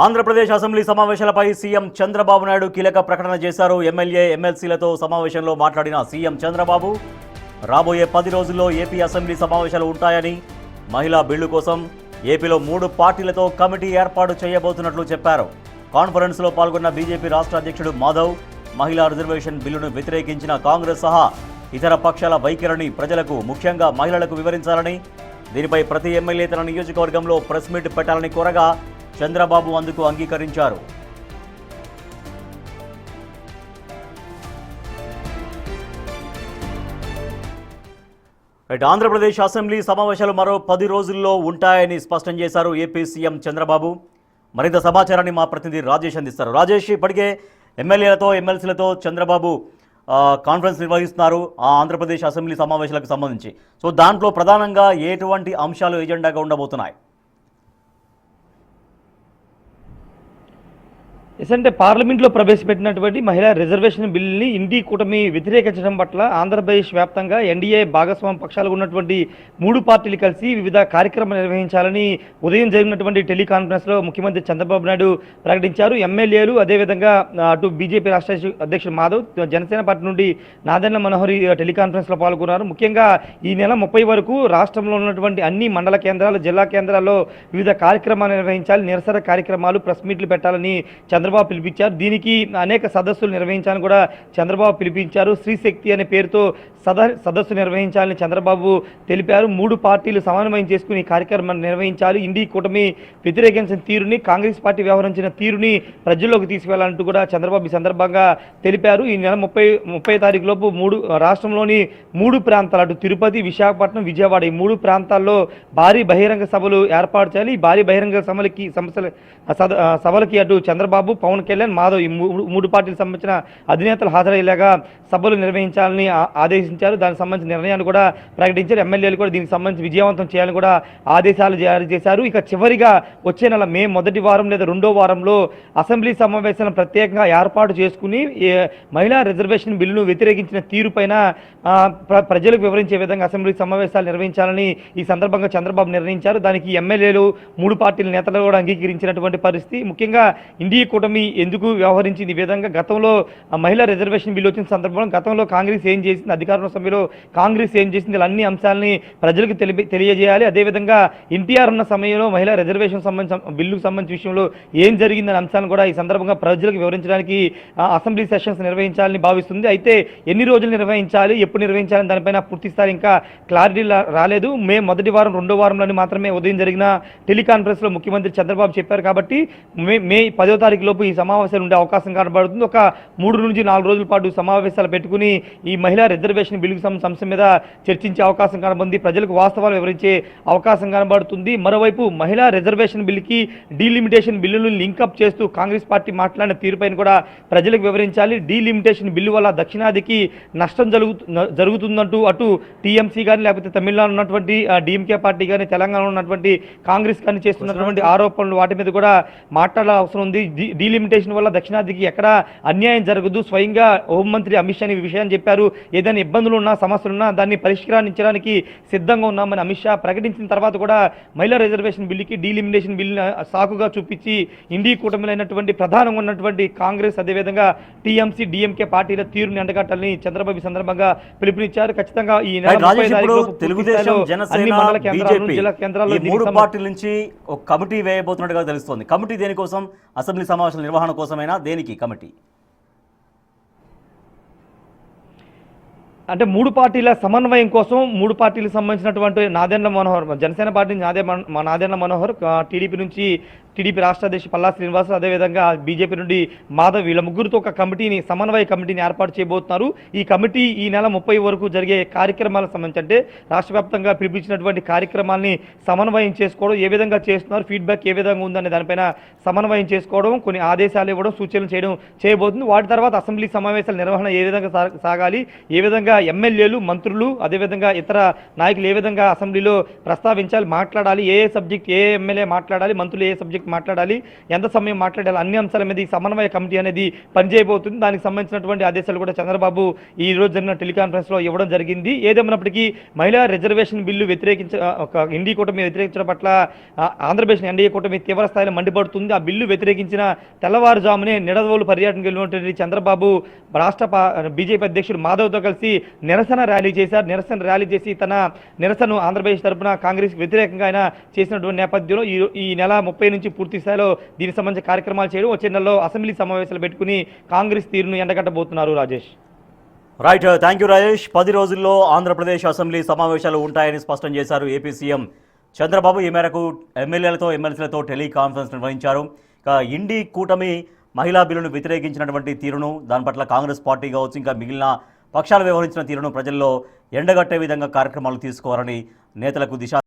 Andhra Pradesh assembly సమావేశాలపై CM Chandrababu Naidu కీలక ప్రకటన చేశారు. ఎమ్మెల్యే ఎమ్మెల్సీలతో సమావేశంలో మాట్లాడిన సీఎం చంద్రబాబు రాబోయే 10 రోజుల్లో ఏపీ అసెంబ్లీ సమావేశాలు ఉంటాయని, మహిళా బిల్లు కోసం ఏపీలో 3 పార్టీలతో కమిటీ ఏర్పాటు చేయబోతున్నట్లు చెప్పారు. కాన్ఫరెన్స్లో పాల్గొన్న బీజేపీ రాష్ట్ర అధ్యక్షుడు మాధవ్ మహిళా రిజర్వేషన్ బిల్లును వ్యతిరేకించిన కాంగ్రెస్ సహా ఇతర పక్షాల వైఖరిని ప్రజలకు, ముఖ్యంగా మహిళలకు వివరించాలని, దీనిపై ప్రతి ఎమ్మెల్యే తన నియోజకవర్గంలో ప్రెస్ మీట్ పెట్టాలని కోరగా చంద్రబాబు అందుకు అంగీకరించారు. ఆంధ్రప్రదేశ్ అసెంబ్లీ సమావేశాలు మరో 10 రోజుల్లో ఉంటాయని స్పష్టం చేశారు ఏపీ సీఎం చంద్రబాబు. మరింత సమాచారాన్ని మా ప్రతినిధి రాజేష్ అందిస్తారు. రాజేష్, ఇప్పటికే ఎమ్మెల్యేలతో ఎమ్మెల్సీలతో చంద్రబాబు కాన్ఫరెన్స్ నిర్వహిస్తున్నారు ఆంధ్రప్రదేశ్ అసెంబ్లీ సమావేశాలకు సంబంధించి. సో దాంట్లో ప్రధానంగా ఎటువంటి అంశాలు ఎజెండాగా ఉండబోతున్నాయి? అంటే పార్లమెంట్లో ప్రవేశపెట్టినటువంటి మహిళా రిజర్వేషన్ బిల్లుని ఇండి కూటమి వ్యతిరేకించడం పట్ల ఆంధ్రప్రదేశ్ వ్యాప్తంగా ఎన్డీఏ భాగస్వామ్య పక్షాలు ఉన్నటువంటి 3 పార్టీలు కలిసి వివిధ కార్యక్రమాలు నిర్వహించాలని ఉదయం జరిగినటువంటి టెలికాన్ఫరెన్స్లో ముఖ్యమంత్రి చంద్రబాబు నాయుడు ప్రకటించారు. ఎమ్మెల్యేలు, అదేవిధంగా అటు బీజేపీ రాష్ట్ర అధ్యక్షుడు మాధవ్, జనసేన పార్టీ నుండి నాదెండ్ల మనోహర్ టెలికాన్ఫరెన్స్లో పాల్గొన్నారు. ముఖ్యంగా ఈ నెల 30 వరకు రాష్ట్రంలో ఉన్నటువంటి అన్ని మండల కేంద్రాలు, జిల్లా కేంద్రాల్లో వివిధ కార్యక్రమాలు నిర్వహించాలి, నిరసన కార్యక్రమాలు, ప్రెస్ మీట్లు పెట్టాలని చంద్రబాబు పిలిపించారు. దీనికి అనేక సదస్సులు నిర్వహించాలని కూడా చంద్రబాబు పిలిపించారు. శ్రీశక్తి అనే పేరుతో సదస్సు నిర్వహించాలని చంద్రబాబు తెలిపారు. 3 పార్టీలు సమన్వయం చేసుకుని ఈ కార్యక్రమాన్ని నిర్వహించాలి, ఇండి కూటమి వ్యతిరేకించిన తీరుని, కాంగ్రెస్ పార్టీ వ్యవహరించిన తీరుని ప్రజల్లోకి తీసుకువెళ్లాలంటూ కూడా చంద్రబాబు ఈ సందర్భంగా తెలిపారు. ఈ నెల 30 తారీఖు లోపు రాష్ట్రంలోని 3 ప్రాంతాలు, అటు తిరుపతి, విశాఖపట్నం, విజయవాడ, ఈ 3 ప్రాంతాల్లో భారీ బహిరంగ సభలు ఏర్పాటు చేయాలి. ఈ భారీ బహిరంగ సభలకి అటు చంద్రబాబు, పవన్ కళ్యాణ్, మాధవ్, ఈ 3 పార్టీలకు సంబంధించిన అధినేతలు హాజరయ్యేలాగా సభలు నిర్వహించాలని ఆదేశించారు. దానికి సంబంధించిన నిర్ణయాన్ని కూడా ప్రకటించారు. ఎమ్మెల్యేలు కూడా దీనికి సంబంధించి విజయవంతం చేయాలని కూడా ఆదేశాలు జారీ చేశారు. ఇక చివరిగా వచ్చే నెల మే 1వ వారం లేదా 2వ వారంలో అసెంబ్లీ సమావేశాలను ప్రత్యేకంగా ఏర్పాటు చేసుకుని మహిళా రిజర్వేషన్ బిల్లును వ్యతిరేకించిన తీరుపైన ప్రజలకు వివరించే విధంగా అసెంబ్లీ సమావేశాలు నిర్వహించాలని ఈ సందర్భంగా చంద్రబాబు నిర్ణయించారు. దానికి ఎమ్మెల్యేలు, 3 పార్టీల నేతలు కూడా అంగీకరించినటువంటి పరిస్థితి. ముఖ్యంగా ఇండియా కూటమి ఎందుకు వ్యవహరించింది ఈ విధంగా? గతంలో మహిళా రిజర్వేషన్ బిల్లు వచ్చిన సందర్భంలో గతంలో కాంగ్రెస్ ఏం చేసింది, అధికారంలో సమయంలో కాంగ్రెస్ ఏం చేసింది, ఇలా అన్ని అంశాలని ప్రజలకు తెలియజేయాలి. అదేవిధంగా ఎన్టీఆర్ ఉన్న సమయంలో మహిళా రిజర్వేషన్ బిల్లుకు సంబంధించిన విషయంలో ఏం జరిగిందనే అంశాలను కూడా ఈ సందర్భంగా ప్రజలకు వివరించడానికి అసెంబ్లీ సెషన్స్ నిర్వహించాలని భావిస్తుంది. అయితే ఎన్ని రోజులు నిర్వహించాలి, ఎప్పుడు నిర్వహించాలని దానిపైన పూర్తిస్థాయి ఇంకా క్లారిటీ రాలేదు. మే 1వ వారం 2వ వారంలోని మాత్రమే ఉదయం జరిగిన టెలికాన్ఫరెన్స్లో ముఖ్యమంత్రి చంద్రబాబు చెప్పారు. కాబట్టి మే 10వ తారీఖు లోపు ఈ సమావేశాలు ఉండే అవకాశం కనబడుతుంది. ఒక 3 నుంచి 4 రోజుల పాటు సమావేశాలు పెట్టుకుని ఈ మహిళా రిజర్వేషన్ బిల్లుకు సంబంధించిన మీద చర్చించే అవకాశం కనబడుతుంది. ప్రజలకు వాస్తవాలు వివరించే అవకాశం కనబడుతుంది. మరోవైపు మహిళా రిజర్వేషన్ బిల్లుకి డీలిమిటేషన్ బిల్లును లింకప్ చేస్తూ కాంగ్రెస్ పార్టీ మాట్లాడిన తీరుపైన కూడా ప్రజలకు వివరించాలి. డీలిమిటేషన్ బిల్లు వల్ల దక్షిణాదికి నష్టం జరుగుతుందంటూ అటు టీఎంసీ కానీ, లేకపోతే తమిళనాడు ఉన్నటువంటి డిఎంకే పార్టీ కానీ, తెలంగాణలో ఉన్నటువంటి కాంగ్రెస్ కానీ చేస్తున్నటువంటి ఆరోపణలు, వాటి మీద కూడా మాట్లాడాల్సిన అవసరం ఉంది. డీలిమిటేషన్ వల్ల దక్షిణాదికి ఎక్కడా అన్యాయం జరగదు. స్వయంగా హోంమంత్రి అమిత్ షా ఈ విషయాన్ని చెప్పారు. ఏదైనా ఇబ్బందులు ఉన్నా, సమస్యలున్నా దాన్ని పరిష్కరించడానికి సిద్ధంగా ఉన్నామని అమిత్ షా ప్రకటించిన తర్వాత కూడా మహిళా రిజర్వేషన్ బిల్లుకి డీలిమిటేషన్ బిల్లును సాకుగా చూపించి ఇండి కూటమిలో అయినటువంటి ప్రధానంగా ఉన్నటువంటి కాంగ్రెస్, అదేవిధంగా టీఎంసీ, డిఎంకే పార్టీల తీరుని ఎండగట్టాలని చంద్రబాబు సందర్భంగా పిలుపునిచ్చారు. ఖచ్చితంగా ఈ నెల 30 తారీఖు తెలుగుదేశం, జనసేన, బీజేపీ ఈ 3 పార్టీల నుంచి ఒక కమిటీ వేయబోతున్నట్టుగా తెలుస్తోంది. కమిటీ దేనికోసం? అసెంబ్లీ సమావేశాల నిర్వహణ కోసమైనా? దేనికి కమిటీ? అంటే 3 పార్టీల సమన్వయం కోసం 3 పార్టీలకు సంబంధించినటువంటి నాదెండ్ల మనోహర్, జనసేన పార్టీ నాదెండ్ల మనోహర్, టీడీపీ రాష్ట్ర అధ్యక్షుడు పల్లా శ్రీనివాస్, అదేవిధంగా బీజేపీ నుండి మాధవ్, వీళ్ళ ముగ్గురితో ఒక సమన్వయ కమిటీని ఏర్పాటు చేయబోతున్నారు. ఈ కమిటీ ఈ నెల 30 వరకు జరిగే కార్యక్రమాలకు సంబంధించి, అంటే రాష్ట్ర వ్యాప్తంగా పిలిపించినటువంటి కార్యక్రమాల్ని సమన్వయం చేసుకోవడం, ఏ విధంగా చేస్తున్నారు, ఫీడ్బ్యాక్ ఏ విధంగా ఉందనే దానిపైన సమన్వయం చేసుకోవడం, కొన్ని ఆదేశాలు ఇవ్వడం, సూచనలు చేయబోతుంది. వాటి తర్వాత అసెంబ్లీ సమావేశాల నిర్వహణ ఏ విధంగా సాగాలి, ఏ విధంగా ఎమ్మెల్యేలు, మంత్రులు, అదేవిధంగా ఇతర నాయకులు ఏ విధంగా అసెంబ్లీలో ప్రస్తావించాలి, మాట్లాడాలి, ఏ సబ్జెక్ట్ ఏ ఎమ్మెల్యే మాట్లాడాలి, మంత్రులు ఏ సబ్జెక్ట్ ఎంతసేపు మాట్లాడాలి, ఎంత సమయం మాట్లాడాలి, అన్ని అంశాల మీద ఈ సమన్వయ కమిటీ అనేది పనిచేయబోతుంది. దానికి సంబంధించినటువంటి ఆదేశాలు కూడా చంద్రబాబు ఈ రోజు జరిగిన టెలికాన్ఫరెన్స్లో ఇవ్వడం జరిగింది. ఏదేమైనప్పటికీ మహిళా రిజర్వేషన్ బిల్లు ఎన్డీఏ కూటమి వ్యతిరేకించడం పట్ల ఆంధ్రప్రదేశ్ ఎన్డీఏ కూటమి తీవ్ర స్థాయిలో మండిపడుతుంది. ఆ బిల్లు వ్యతిరేకించిన తెల్లవారుజామునే నిడదవోలు పర్యటనకు వెళ్ళినటువంటి చంద్రబాబు రాష్ట్ర బీజేపీ అధ్యక్షుడు మాధవ్తో కలిసి నిరసన ర్యాలీ చేశారు. నిరసన ర్యాలీ చేసి తన నిరసనను ఆంధ్రప్రదేశ్ తరఫున కాంగ్రెస్ వ్యతిరేకంగా ఆయన చేసినటువంటి నేపథ్యంలో ఈ నెల 30 నుంచి పూర్తి స్థాయిలో దీనికి సంబంధించిన కార్యక్రమాలు చేయడం, వచ్చే నెలలో అసెంబ్లీ సమావేశాలు పెట్టుకుని కాంగ్రెస్ తీరును ఎండగట్టబోతున్నారు. Rajesh. Right, thank you Rajesh. 10 రోజుల్లో ఆంధ్రప్రదేశ్ అసెంబ్లీ సమావేశాలు ఉంటాయని స్పష్టం చేశారు ఏపీ సీఎం చంద్రబాబు. ఈ మేరకు ఎమ్మెల్యేలతో ఎమ్మెల్సీలతో టెలికాన్ఫరెన్స్ నిర్వహించారు. ఇక ఇండి కూటమి మహిళా బిల్లును వ్యతిరేకించినటువంటి తీరును, దాని పట్ల కాంగ్రెస్ పార్టీ కావచ్చు, ఇంకా మిగిలిన పక్షాలు వ్యవహరించిన తీరును ప్రజల్లో ఎండగట్టే విధంగా కార్యక్రమాలు తీసుకోవాలని నేతలకు దిశా